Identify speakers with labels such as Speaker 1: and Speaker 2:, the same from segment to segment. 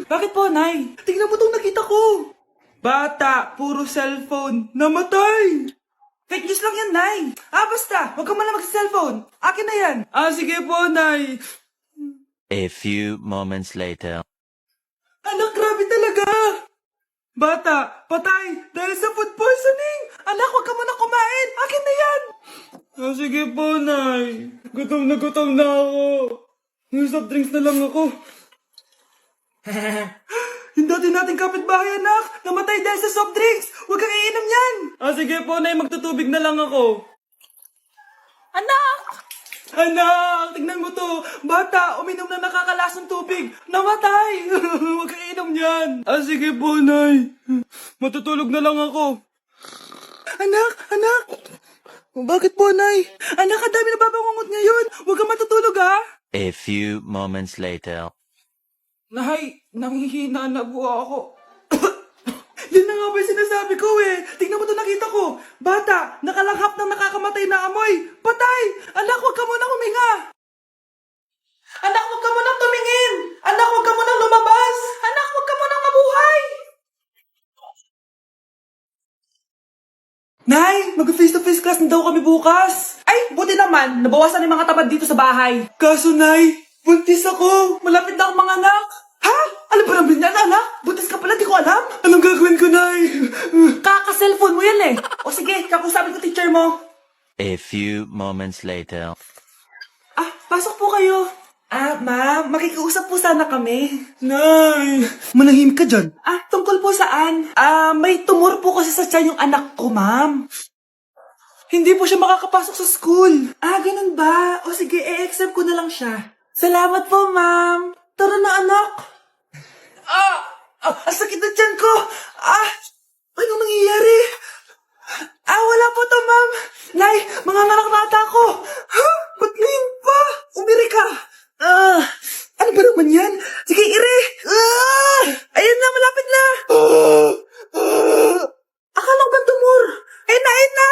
Speaker 1: Bakit po, Nay? Tingnan mo itong nakita ko. Bata, puro cellphone, namatay. Fake news lang yan, Nay. Basta, huwag ka man lang mag-cellphone. Akin na yan. Sige po, Nay.
Speaker 2: A few moments later.
Speaker 1: Anak, grabe talaga. Bata, patay dahil sa food poisoning. Anak, huwag ka muna kumain. Akin na yan. Sige po, Nay. Gutom na ako. Soft drinks na lang ako. Yung dati nating kapitbahay, anak. Namatay dahil sa soft drinks. Huwag kang iinom yan. Sige po, Nay. Magtutubig na lang ako.
Speaker 3: Anak!
Speaker 1: Anak, tignan mo to. Bata, uminom na nakakalasang tubig. Namatay. Huwag kang inom yan. Sige po, Nay. Matutulog na lang ako. Anak. Bakit po, Nay? Anak, ang dami na babangungot ngayon. Huwag kang matutulog, ha?
Speaker 2: A few moments later.
Speaker 1: Nay, nanghihina na po ako. Yan na nga ba yung sinasabi ko eh. Tingnan mo ito nakita ko. Bata, nakalanghap ng nakakamatay na amoy. Patay! Anak, huwag ka munang huminga. Anak, huwag ka munang tumingin. Anak, huwag ka munang lumabas. Anak, huwag ka munang mabuhay. Nay, mag-face-to-face class na daw kami bukas. Ay, buti naman. Nabawasan yung mga tamad dito sa bahay. Kaso, Nay, buntis ako. Malapit na akong mga anak. Ha? Alam ba naman yan, anak? Buntis ka pala, di ko alam. Anong gagawin ko, Nay? Kaka-cellphone mo yan eh. O sige, kakusapin ko teacher mo.
Speaker 2: A few moments later.
Speaker 1: Pasok po kayo. Ma'am, makikiusap po sana kami. Nay, manahimik ka dyan. Tungkol po saan? May tumor po kasi sa tiyan yung anak ko, ma'am. Hindi po siya makakapasok sa school. Ganun ba? O sige, i-accept ko na lang siya. Salamat po, ma'am. Tara na, anak. Ang sakit na tiyan ko. Anong nangyayari? Wala po to, ma'am. Nay, mga nganak na ata ako. Ba't ngayon pa? Umiri ka. Ano ba naman yan? Sige, ire. Ayun na, malapit na. Akala ko bang tumor? Ayun na.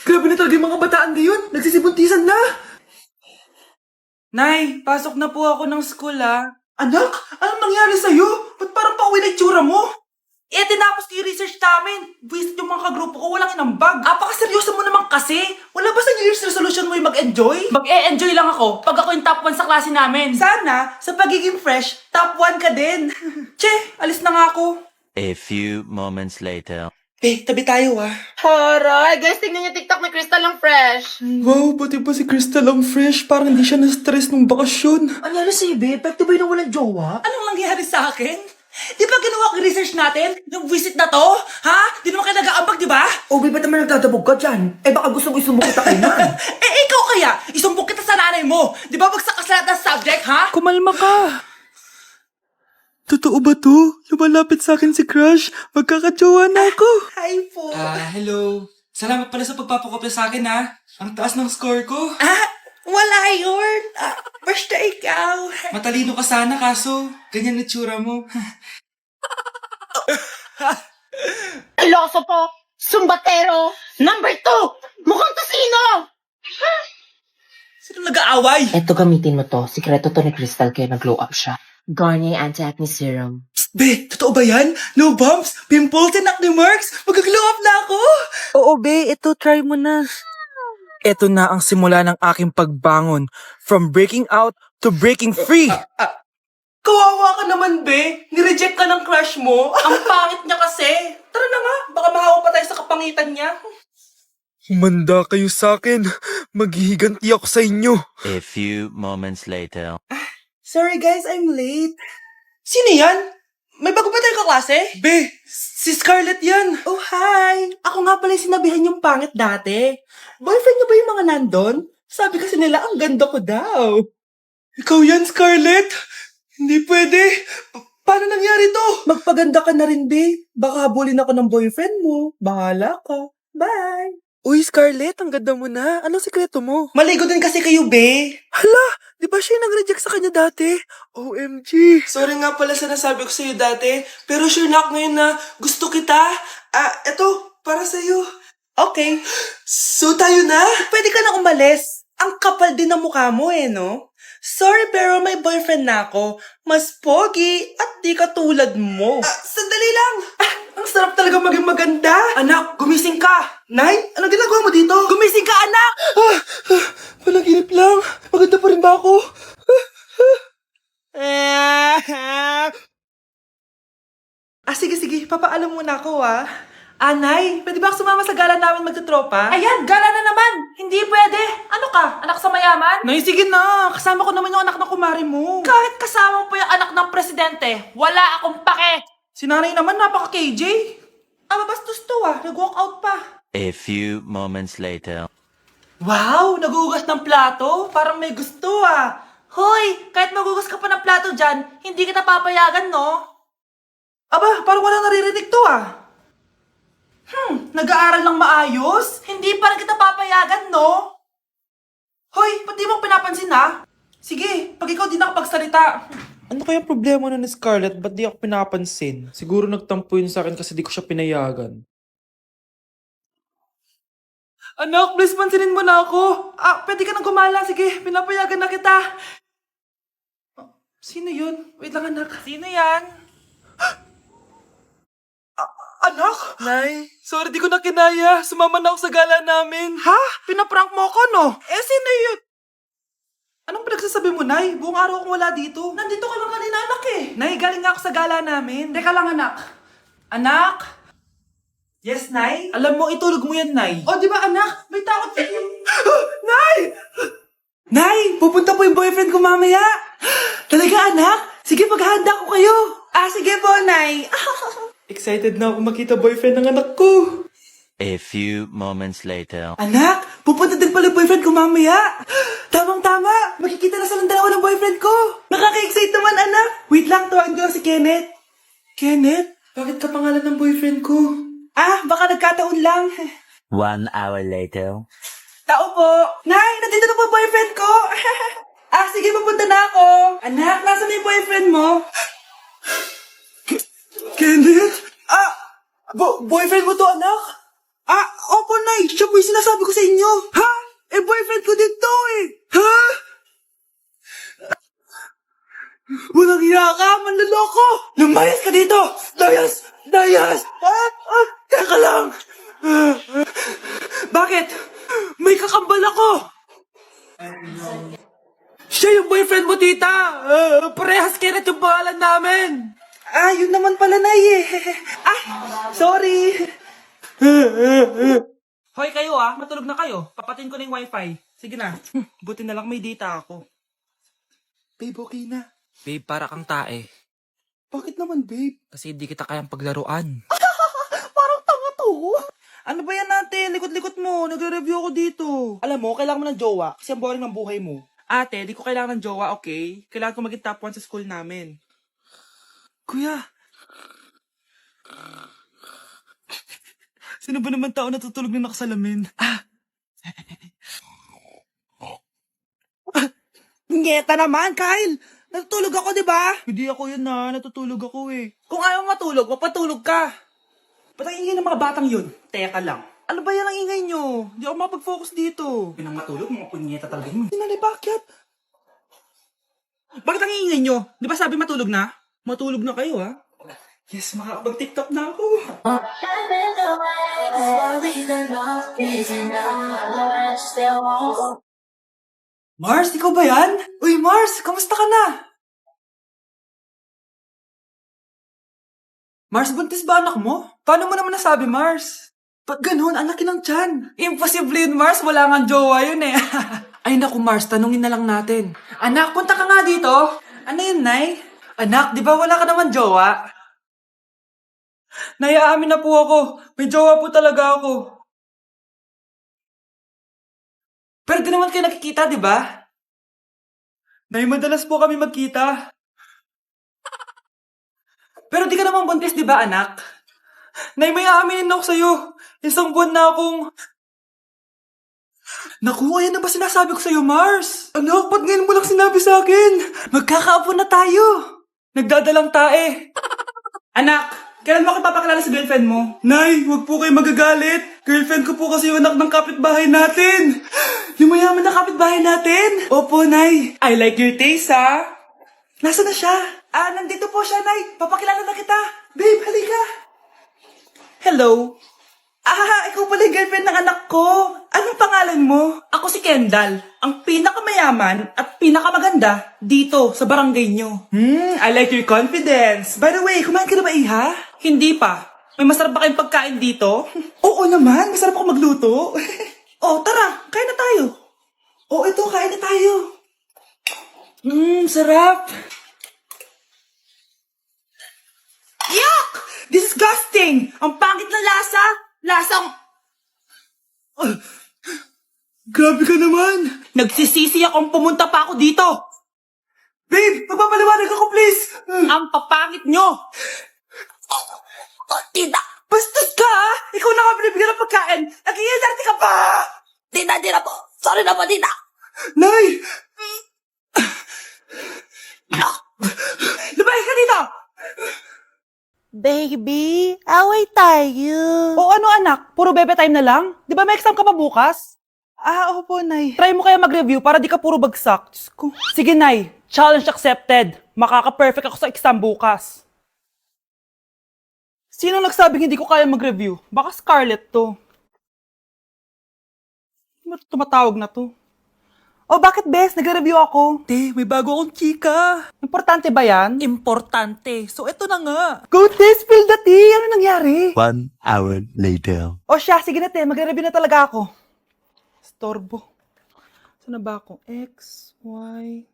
Speaker 1: Grabe na talaga yung mga bataan ngayon. Nagsisibuntisan na. Nay, pasok na po ako ng school, Anak, anong nangyari sa'yo? Ba't parang pauwi na itsura mo? Tinapos ko yung research namin. Visit yung mga kagrupo ko, walang inambag. Apakaseryoso mo naman kasi. Wala ba sa New Year's resolution mo yung mag-enjoy? Mag-e-enjoy lang ako pag ako yung top 1 sa klase namin. Sana, sa pagiging fresh, top 1 ka din. Che, alis na nga ako.
Speaker 2: A few moments later.
Speaker 1: Tabi tayo,
Speaker 3: Horay! Guys, tingnan niyo TikTok ni Crystal ang fresh.
Speaker 1: Wow, pati ba si Crystal ang fresh? Parang hindi siya na-stress nung bakasyon.
Speaker 4: Ano si Ibe? Epekto ba yung walang jowa?
Speaker 1: Anong nangyari sa akin? Di ba ginawa ko yung research natin? Yung visit na to? Ha? Di naman kayo nag-aambag, di ba?
Speaker 4: O, ba't naman nagdadabog ka dyan? Baka gusto mo isumbong kita kay Nan.
Speaker 1: Ikaw kaya? Isumbong kita sa nanay mo. Di ba bagsak ka sa lahat ng subject, ha? Kumalma ka. Totoo ba to? Lumalapit sa akin si Crush. Magkakatsawa na ako. Hi po.
Speaker 5: Hello. Salamat pala sa pagpapakopya sa akin, ha? Ang taas ng score ko.
Speaker 1: Wala yun. Basta ikaw.
Speaker 5: Matalino ka sana, kaso ganyan itsura mo.
Speaker 3: Iloso po! Sumbatero! Number 2! Mukhang tosino!
Speaker 1: Sino nag-aaway?
Speaker 4: Eto, gamitin mo to. Sikreto to ni Crystal kaya nag-glow up siya. Garnier Anti-Acne Serum.
Speaker 1: Be, totoo ba yan? No bumps, pimples, and acne marks? Mag-glow up na ako? Oo, be. Ito, try mo na. Ito na ang simula ng aking pagbangon. From breaking out to breaking free. Kawawa ka naman, be. Nireject ka ng crush mo. Ang pangit niya kasi. Tara na nga, baka mahawa pa tayo sa kapangitan niya. Humanda kayo sa akin. Maghihiganti ako sa inyo.
Speaker 2: A few moments later.
Speaker 1: Sorry guys, I'm late. Sino yan? May bago ba tayong kaklase? Be, si Scarlett yan. Oh, hi. Ako nga pala yung sinabihan yung pangit dati. Boyfriend niyo ba yung mga nandun? Sabi kasi nila, ang ganda ko daw. Ikaw yan, Scarlett? Hindi pwede. Paano nangyari to? Magpaganda ka na rin, be. Baka habulin ako ng boyfriend mo. Bahala ka. Bye. Uy, Scarlett, ang ganda mo na. Anong sikreto mo? Maligo din kasi kayo, be. Hala, di ba siya yung nag-reject sa kanya dati? OMG. Sorry nga pala sa nasabi ko sa'yo dati, pero sure na ako ngayon na gusto kita. Eto, para sa'yo. Okay. So tayo na? Pwede ka na umalis. Ang kapal din ng mukha mo no? Sorry pero may boyfriend na ako. Mas pogi at di katulad mo. Sandali lang. Ang sarap talaga maging maganda. Anak, gumising ka. Nay, anong ginagawa mo dito? Gumising ka, anak! Panaginip lang. Maganda pa rin ba ako? Sige. Papaalam muna ako, Anay, pwede ba ako sumama sa gala namin magtutropa?
Speaker 3: Ayan, gala na naman. Hindi pwede. Ano ka, anak sa mayaman?
Speaker 1: Nay, sige na. Kasama ko naman yung anak ng kumari mo.
Speaker 3: Kahit kasama mo pa yung anak ng presidente, wala akong pake.
Speaker 1: Si nanay naman, napaka-KJ. Mabastos to nag-walk out pa.
Speaker 2: A few moments later.
Speaker 1: Wow, nagugas ng plato. Parang may gusto
Speaker 3: Hoy, kahit magugas ka pa ng plato dyan, hindi kita papayagan, no?
Speaker 1: Aba, parang walang naririnig to Nag-aaral ng maayos?
Speaker 3: Hindi pa rin kita papayagan, no?
Speaker 1: Hoy, ba't di mo pinapansin Sige, pag ikaw di nakapagsalita. Ano kaya problema na ni Scarlett? Ba't di ako pinapansin? Siguro nagtampo yun sa akin kasi di ko siya pinayagan. Anak, please pansinin mo na ako. Pwede ka nang gumala. Sige, pinapayagan na kita. Sino yun? Wait lang, anak.
Speaker 3: Sino yan?
Speaker 1: Anak? Nay, sorry di ko na kinaya. Sumama na ako sa gala namin. Ha? Pinaprank mo ako, no? Sino yun? Anong pinagsasabi mo, Nay? Buong araw akong wala dito. Nandito ka lang kanina, anak Nay, galing nga ako sa gala namin.
Speaker 3: Teka lang, anak.
Speaker 1: Anak? Yes, Nay? Alam mo, itulog mo yan, Nay. Oh, di ba, anak? May takot ka. Nay! Nay, pupunta po yung boyfriend ko mamaya. Talaga, anak? Sige, paghahanda ko kayo. Sige po, Nay. Excited na ako makita boyfriend ng anak ko.
Speaker 2: A few moments later.
Speaker 1: Anak, pupunta din pala yung boyfriend ko mamaya. Tamang-tama, makikita na silang dalawa ng boyfriend ko. Nakaka-excite naman, anak. Wait lang, tawagin ko lang si Kenneth. Kenneth? Bakit ka pangalan ng boyfriend ko? Baka nagkataon lang.
Speaker 2: 1 hour later.
Speaker 1: Tao po. Nay, nandito na po boyfriend ko. Sige, pupunta na ako. Anak, nasa na yung boyfriend mo? Kenneth? Boyfriend mo to, anak? Opo, Nay. Siya po yung sinasabi ko sa inyo. Ha? Boyfriend ko din to, Ha? Walang hiya ka, manloloko! Lumayas ka dito! Layas! Teka lang! Bakit? May kakambal ako! Siya yung boyfriend mo, tita! Parehas Kenneth yung pangalan namin! Yun naman pala, Nay sorry! Hoy kayo matulog na kayo. Papatin ko na yung wifi. Sige na. Buti na lang may data ako. Babe, okay na.
Speaker 5: Babe, para kang tae.
Speaker 1: Bakit naman, babe?
Speaker 5: Kasi hindi kita kayang paglaruan.
Speaker 1: Parang tanga to. Ano ba yan natin? Likot-likot mo. Nagre-review ako dito. Alam mo, kailangan mo ng jowa kasi ang boring ng buhay mo. Ate, di ko kailangan ng jowa, okay? Kailangan ko maging top 1 sa school namin. Kuya. Sino ba naman tao natutulog na nakasalamin? Ngeta naman, Kyle! Natutulog ako, di ba? Hindi ako yun natutulog ako Kung ayaw matulog, mapatulog ka. Ba't ang ingay ng mga batang yun? Teka lang. Ano ba yan ang ingay nyo? Hindi ako mapag-focus dito. Pinang matulog, mga punyeta talaga yun. Sinali, bakit? Bakit ang ingay nyo? Di ba sabi matulog na? Matulog na kayo, Yes, makakapag-TikTok na ako. Mars, ikaw ba yan? Uy, Mars, kamusta ka na? Mars, buntis ba anak mo? Paano mo naman nasabi, Mars? Ba't ganun? Ang laki ng tiyan. Imposible yun, Mars. Wala nga jowa yun Ay naku, Mars, tanungin na lang natin. Anak, punta ka nga dito. Ano yun, Nay? Anak, di ba wala ka naman jowa? Nay, aamin na po ako. May jowa po talaga ako. Pero di naman kayo nakikita, di ba? Nay, madalas po kami magkita. Pero di ka naman buntis, di ba, anak? Nay, may aaminin ako sa'yo. Isang buwan na akong... Naku, ayan na ba sinasabi ko sa'yo, Mars? Anak, ba't ngayon mo lang sinabi sa akin? Magkakaapo na tayo. Nagdadalang tae. Anak, Kailan mo ako papakilala sa girlfriend mo? Nay, wag po kayo magagalit. Girlfriend ko po kasi yung anak ng kapitbahay natin. Yung mayaman na kapitbahay natin. Opo, Nay. I like your taste, ha? Nasaan na siya? Nandito po siya, Nay. Papakilala na kita. Babe, halika. Hello. Ikaw pala yung girlfriend ng anak ko. Anong pangalan mo? Ako si Kendall, ang pinakamayaman at pinakamaganda dito sa barangay nyo. I like your confidence. By the way, kumain ka na ba, Iha? Hindi pa. May masarap ba kayong pagkain dito? Oo naman, masarap ako magluto. Tara, kain na tayo. Ito, kain na tayo. Sarap. Yuck! Disgusting! Ang pangit na lasa! Lasang... Grabe ka naman! Nagsisisi akong pumunta pa ako dito! Babe, magpapaliwanag ako, please! Ang papangit nyo! Tita! Bastos ka, ha? Ikaw na nga binibigyan ng pagkain! Nag-iinarte ka pa! Tita po! Sorry na po, tita! Nay! Lumayas ka dito!
Speaker 3: Baby, away tayo.
Speaker 1: O ano anak, puro bebe time na lang? Di ba may exam ka pa bukas? Opo, Nay. Try mo kaya mag-review para di ka puro bagsak. Diyos ko. Sige, Nay. Challenge accepted. Makaka-perfect ako sa exam bukas. Sino nagsabing hindi ko kaya mag-review? Baka Scarlett to. Ba't tumatawag na to? Bakit, Bes? Nagre-review ako. Te, may bago akong chika. Importante ba yan? Importante. So, eto na nga. Go, Te! Spill the tea! Ano nangyari?
Speaker 2: 1 hour later.
Speaker 1: Siya. Sige na, Te. Magre-review na talaga ako. Storbo. Saan na ba ako? X, Y...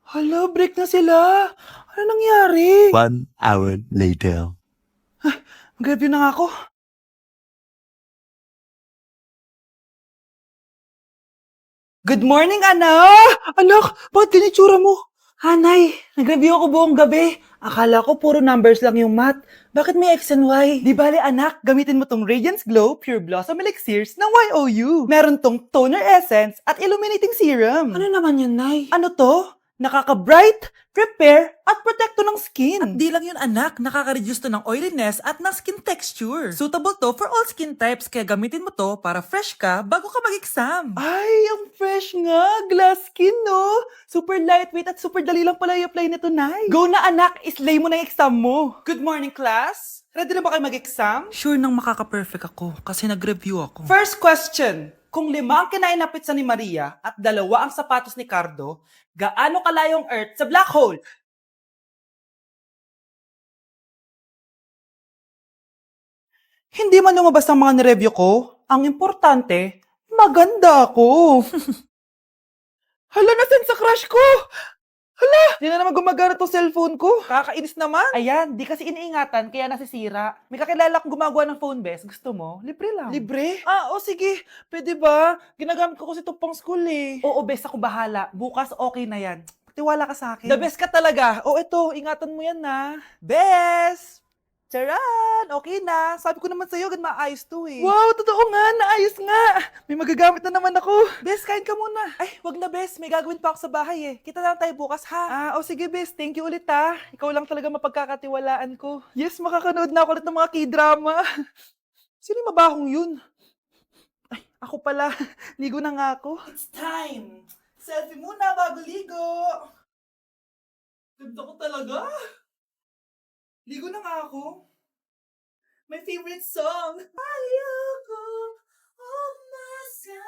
Speaker 1: Hala, break na sila. Ano nangyari?
Speaker 2: 1 hour later.
Speaker 1: Mag-review na nga ako. Good morning, anak! Anak, bakit ganitsura mo? Hanay, nag-review ako buong gabi. Akala ko puro numbers lang yung math. Bakit may X and Y? Di bale, anak, gamitin mo tong Radiance Glow Pure Blossom Elixirs ng YOU. Meron tong toner essence at illuminating serum. Ano naman yun, Nay? Ano to? Nakaka-bright, repair, at protecto ng skin. At di lang yun, anak. Nakaka-reduce to ng oiliness at ng skin texture. Suitable to for all skin types, kaya gamitin mo to para fresh ka bago ka mag-exam. Ay, ang fresh nga. Glass skin, no? Super lightweight at super dali lang pala i-apply nito, Nay. Go na, anak. Islay mo na yung exam mo. Good morning, class. Ready na ba kayo mag-exam? Sure nang makaka-perfect ako kasi nag-review ako. First question. Kung 5 ang kinain na pizza ni Maria at 2 ang sapatos ni Cardo, gaano kalayong Earth sa black hole? Hindi man lumabas ang mga nireview ko. Ang importante, maganda ako. Hala, nasan sa crush ko? Hala, di na naman gumagana tong cellphone ko. Kakainis naman. Ayan, di kasi iniingatan, kaya nasisira. May kakilala kong gumagawa ng phone, Bes. Gusto mo? Libre lang. Libre? Sige. Pwede ba? Ginagamit ko kasi ito pang school eh. Oo, Bes, ako bahala. Bukas okay na yan. Tiwala ka sa akin. The best ka talaga. Ito, ingatan mo yan na. Bes! Charan! Okay na. Sabi ko naman sa'yo, maayos to eh. Wow, totoo nga. Naayos nga. May magagamit na naman ako. Bes, kain ka muna. Ay, wag na, Bes. May gagawin pa ako sa bahay eh. Kita na lang tayo bukas, ha? Sige, Bes. Thank you ulit, ha. Ikaw lang talaga mapagkakatiwalaan ko. Yes, makakanood na ako ulit ng mga K-drama. Sino yung mabahong yun? Ay, ako pala. Ligo na nga ako. It's time. Selfie muna bago ligo. Ganda ko talaga. Ligo na nga ako. My favorite song. Ayoko of myself.